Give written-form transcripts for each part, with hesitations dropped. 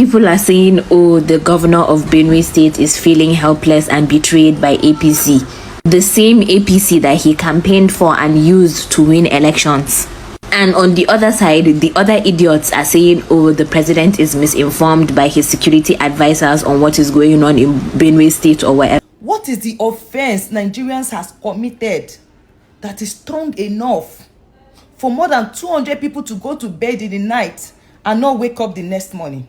People are saying, oh, the governor of Benue State is feeling helpless and betrayed by APC. The same APC that he campaigned for and used to win elections. And on the other side, the other idiots are saying, oh, the president is misinformed by his security advisors on what is going on in Benue State or wherever. What is the offense Nigerians has committed that is strong enough for more than 200 people to go to bed in the night and not wake up the next morning?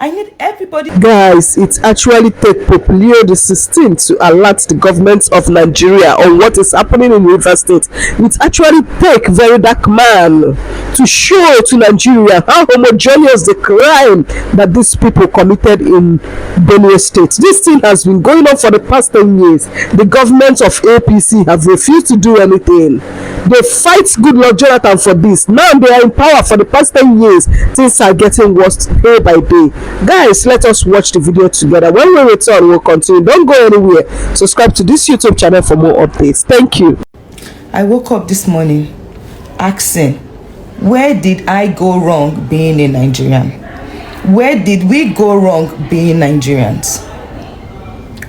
I need everybody. Guys, it actually take Pope Leo the 16th to alert the government of Nigeria on what is happening in River State. It actually take very dark man to show to Nigeria how homogeneous the crime that these people committed in Benue State. This thing has been going on for the past 10 years. The government of APC have refused to do anything. They fight Goodluck Jonathan for this. Now they are in power for the past 10 years. Things are getting worse day by day. Guys, let us watch the video together. When we return, we'll continue. Don't go anywhere. Subscribe to this YouTube channel for more updates. Thank you. I woke up this morning asking, where did I go wrong being a Nigerian? Where did we go wrong being Nigerians?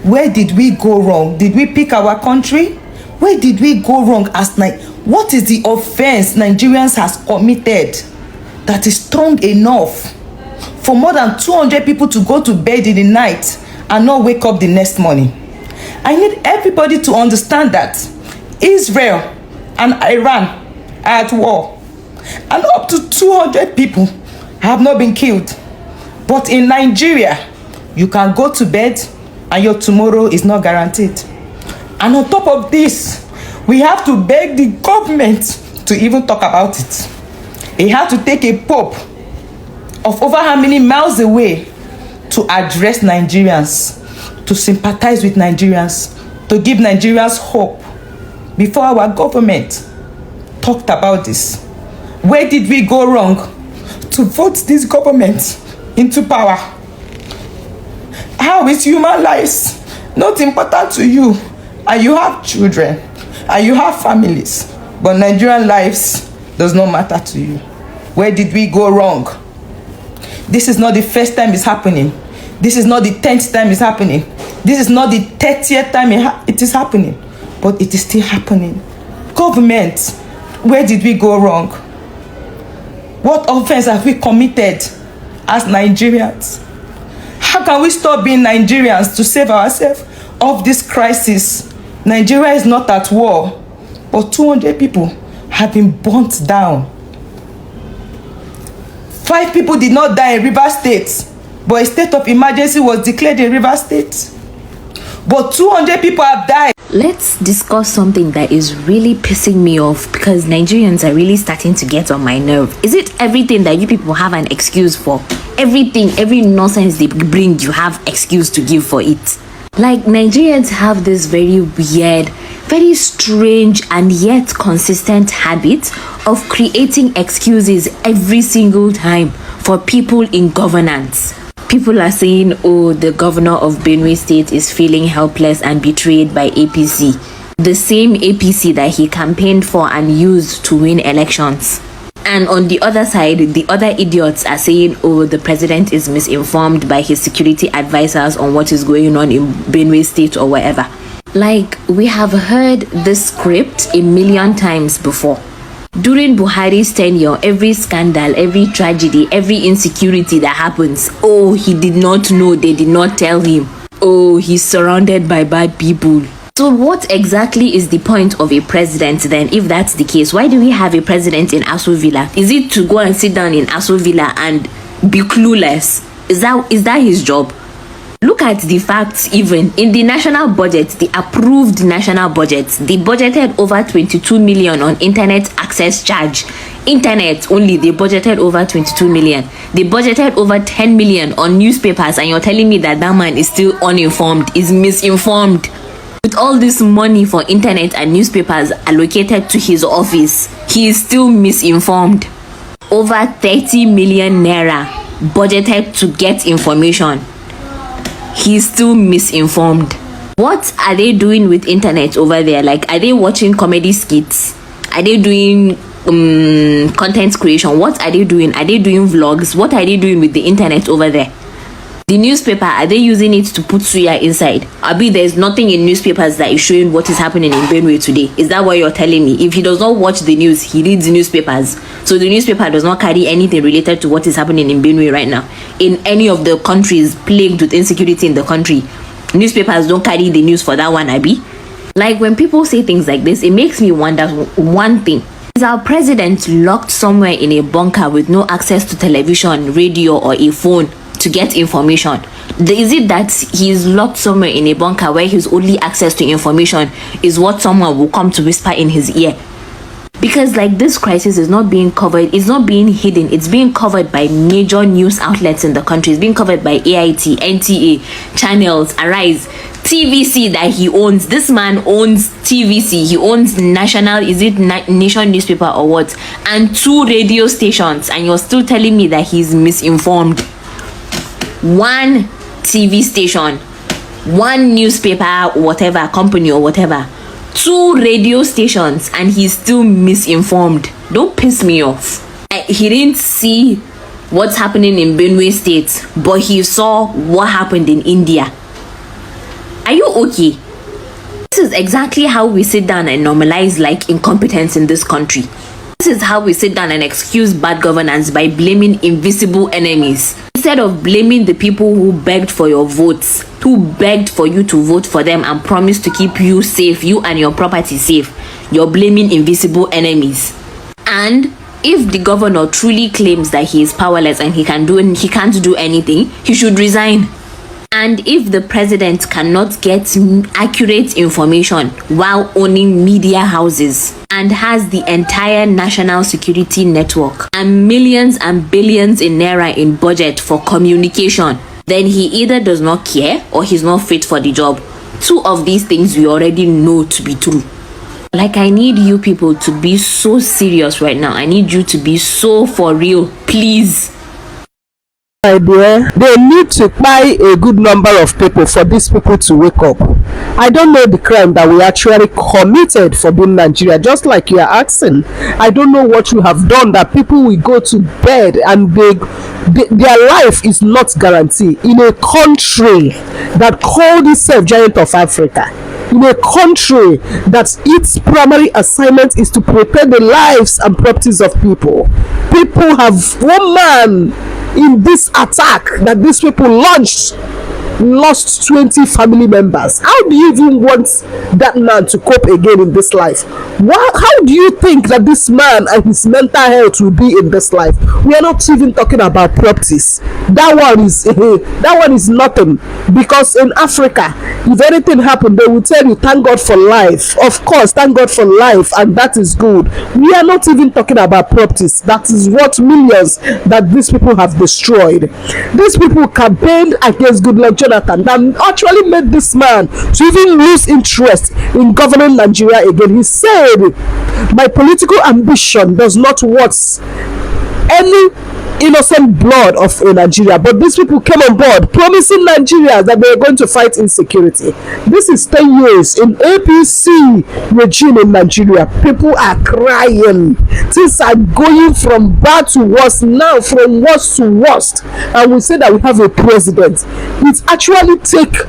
Where did we go wrong? Did we pick our country? Where did we go wrong as what is the offense Nigerians has committed that is strong enough for more than 200 people to go to bed in the night and not wake up the next morning? I need everybody to understand that Israel and Iran are at war, and up to 200 people have not been killed. But in Nigeria, you can go to bed and your tomorrow is not guaranteed. And on top of this, we have to beg the government to even talk about it. They have to take a pope of over how many miles away to address Nigerians, to sympathize with Nigerians, to give Nigerians hope before our government talked about this. Where did we go wrong to vote this government into power? How is human lives not important to you, and you have children and you have families, but Nigerian lives does not matter to you? Where did we go wrong? This is not the first time it's happening. This is not the 10th time it's happening. This is not the 30th time it is happening. But it is still happening. Government, where did we go wrong? What offense have we committed as Nigerians? How can we stop being Nigerians to save ourselves of this crisis? Nigeria is not at war, but 200 people have been burnt down. 5 people did not die in River State, but a state of emergency was declared in River State. But 200 people have died. Let's discuss something that is really pissing me off, because Nigerians are really starting to get on my nerve. Is it everything that you people have an excuse for? Everything, every nonsense they bring, you have excuse to give for it. Like, Nigerians have this very weird, very strange and yet consistent habit of creating excuses every single time for people in governance. People are saying, oh, the governor of Benue State is feeling helpless and betrayed by APC. The same APC that he campaigned for and used to win elections. And on the other side, the other idiots are saying, oh, the president is misinformed by his security advisors on what is going on in Benue State or wherever. Like, we have heard this script a million times before. During Buhari's tenure, every scandal, every tragedy, every insecurity that happens, oh, he did not know, they did not tell him. Oh, he's surrounded by bad people. So what exactly is the point of a president then, if that's the case? Why do we have a president in Aso Villa? Is it to go and sit down in Aso Villa and be clueless? Is that his job? Look at the facts. Even in the national budget, the approved national budget, they budgeted over 22 million on internet access charge. Internet only, they budgeted over 22 million. They budgeted over 10 million on newspapers, and you're telling me that man is still uninformed, is misinformed. With all this money for internet and newspapers allocated to his office, he is still misinformed. Over 30 million naira budgeted to get information. He is still misinformed. What are they doing with internet over there? Like, are they watching comedy skits? Are they doing content creation? What are they doing? Are they doing vlogs? What are they doing with the internet over there? The newspaper, are they using it to put suya inside? Abi, there's nothing in newspapers that is showing what is happening in Benue today. Is that what you're telling me? If he does not watch the news, he reads newspapers. So the newspaper does not carry anything related to what is happening in Benue right now. In any of the countries plagued with insecurity in the country, newspapers don't carry the news for that one, Abi. Like, when people say things like this, it makes me wonder one thing. Is our president locked somewhere in a bunker with no access to television, radio, or a phone to get information? Is it that he's locked somewhere in a bunker where his only access to information is what someone will come to whisper in his ear? Because, like, this crisis is not being covered, it's not being hidden, it's being covered by major news outlets in the country. It's being covered by AIT, NTA, Channels, Arise, TVC that he owns. This man owns TVC. He owns National, is it Nation newspaper or what? And 2 radio stations. And you're still telling me that he's misinformed. 1 TV station, 1 newspaper, whatever, company or whatever, 2 radio stations, and he's still misinformed. Don't piss me off. He didn't see what's happening in Benue State, but he saw what happened in India. Are you okay? This is exactly how we sit down and normalize like incompetence in this country. This is how we sit down and excuse bad governance by blaming invisible enemies. Instead of blaming the people who begged for your votes, who begged for you to vote for them and promised to keep you safe, you and your property safe, you're blaming invisible enemies. And if the governor truly claims that he is powerless and he can't do anything, he should resign. And if the president cannot get accurate information while owning media houses and has the entire national security network and millions and billions in naira in budget for communication, then he either does not care or he's not fit for the job. 2 of these things we already know to be true. Like, I need you people to be so serious right now. I need you to be so for real, please. My dear, they need to buy a good number of people for these people to wake up. I don't know the crime that we actually committed for being Nigeria, just like you are asking. I don't know what you have done that people will go to bed and their life is not guaranteed in a country that called itself Giant of Africa. In a country that its primary assignment is to protect the lives and properties of people. People have, one man in this attack that these people launched lost 20 family members. How do you even want that man to cope again in this life? How do you think that this man and his mental health will be in this life? We are not even talking about properties. That one is nothing, because in Africa, if anything happened, they will tell you thank God for life. Of course, thank God for life, and that is good. We are not even talking about properties. That is what millions that these people have destroyed. These people campaigned against Goodluck Jonathan that actually made this man to even lose interest in governing Nigeria again. He said, my political ambition does not worth any innocent blood of Nigeria, but these people came on board promising Nigeria that they are going to fight insecurity. This is 10 years in APC regime in Nigeria. People are crying. Things are going from bad to worse now, from worst to worst, and we say that we have a president. It actually take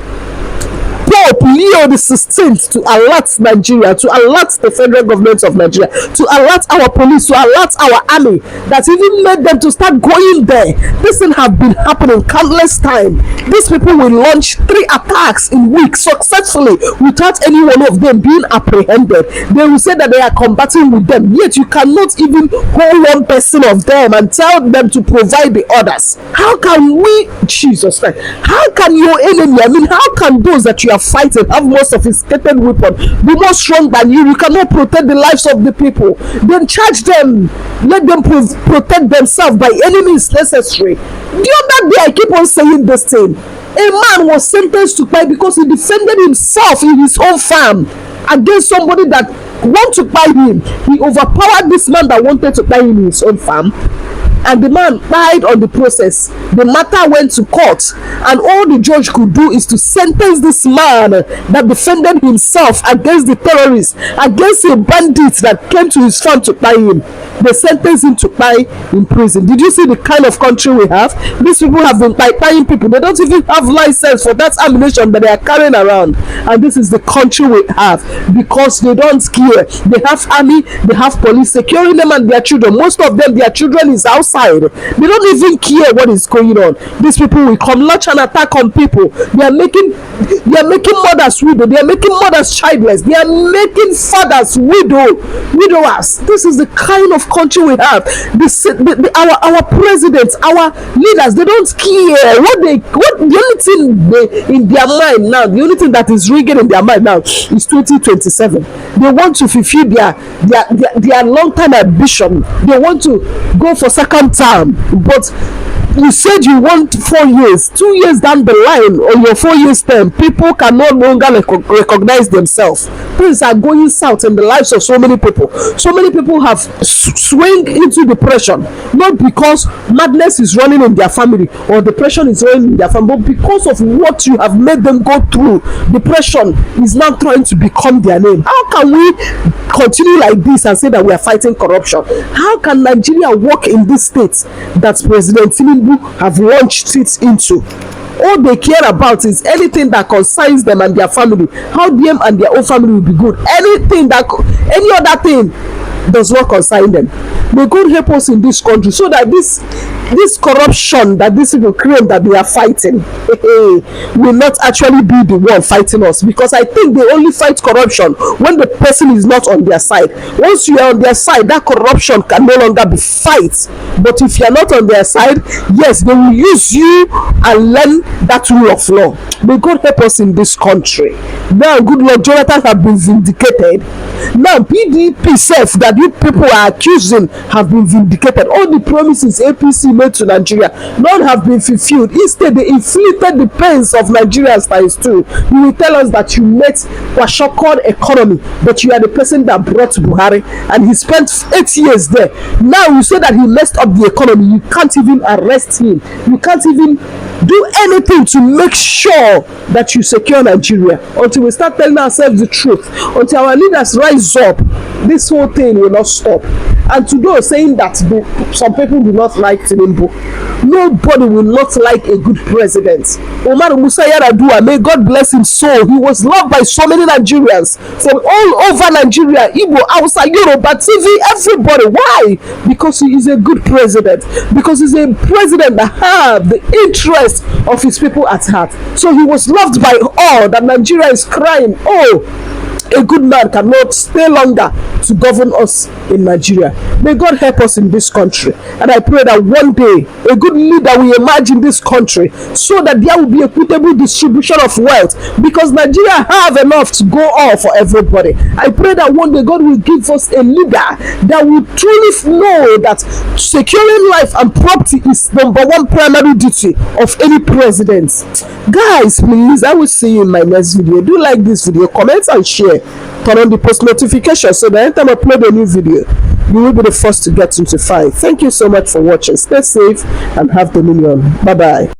Pope Leo the 16th to alert Nigeria, to alert the federal government of Nigeria, to alert our police, to alert our army, that even made them to start going there. This thing have been happening countless times. These people will launch 3 attacks in weeks successfully without any one of them being apprehended. They will say that they are combating with them, yet you cannot even hold one person of them and tell them to provide the others. How can we, Jesus Christ, how can your enemy, how can those that you are fighting have more sophisticated weapon, be more strong than you? You cannot protect the lives of the people. Then charge them, let them protect themselves by any means necessary. The other day I keep on saying this thing. A man was sentenced to die because he defended himself in his own farm against somebody that want to buy him. He overpowered this man that wanted to buy him in his own farm, and the man died on the process. The matter went to court, and all the judge could do is to sentence this man that defended himself against the terrorists, against a bandit that came to his farm to buy him. they sentence him to die in prison. Did you see the kind of country we have? These people have been dying people. They don't even have license for that ammunition that they are carrying around, and this is the country we have because they don't care. They have army, they have police securing them and their children. Most of them, their children is outside. They don't even care what is going on. These people will come launch an attack on people. They are making mothers widow. They are making mothers childless. They are making fathers widowers. This is the kind of country we have. Our presidents, our leaders, they don't care what the only thing in their mind now, the only thing that is ringing in their mind now is 2027. They want to fulfill their long-term ambition. They want to go for second term, but you said you want 4 years. 2 years down the line on your 4 years term, people can no longer recognize themselves. Things are going south in the lives of so many people. So many people have swung into depression, not because madness is running in their family or depression is running in their family, but because of what you have made them go through. Depression is now trying to become their name. How can we continue like this and say that we are fighting corruption? How can Nigeria work in this state that President Tinubu have launched it into? All they care about is anything that concerns them and their family, how them and their own family will be good. Any other thing does not concern them. May God help us in this country so that this corruption that these people claim that they are fighting will not actually be the one fighting us, because I think they only fight corruption when the person is not on their side. Once you are on their side, that corruption can no longer be fight. But if you are not on their side, yes, they will use you and learn that rule of law. May God help us in this country. Now, good Lord, Jonathan have been vindicated. Now, PDP self that you people are accusing have been vindicated. All the promises APC made to Nigeria, none have been fulfilled. Instead, they inflated the pains of Nigerians times 2. You will tell us that you met Kwashiorkor economy, but you are the person that brought Buhari, and he spent 8 years there. Now you say that he messed up the economy. You can't even arrest him. You can't even do anything to make sure that you secure Nigeria until we start telling ourselves the truth. Until our leaders rise up, this whole thing will not stop. And to those saying that some people do not like Tinubu, nobody will not like a good president. Omar Musa Yaradua, may God bless his soul. He was loved by so many Nigerians from all over Nigeria, Igbo, Hausa, Yoruba, TV, everybody. Why? Because he is a good president. Because he's a president that has the interest of his people at heart. So he was loved by all. That Nigeria is crying, oh, a good man cannot stay longer to govern us in Nigeria. May God help us in this country. And I pray that one day a good leader will emerge in this country so that there will be equitable distribution of wealth, because Nigeria have enough to go on for everybody. I pray that one day God will give us a leader that will truly know that securing life and property is #1 primary duty of any president. Guys, please, I will see you in my next video. Do like this video, comment and share. Turn on the post notification so that anytime I upload a new video, you will be the first to get notified. Thank you so much for watching. Stay safe and have dominion. Bye bye.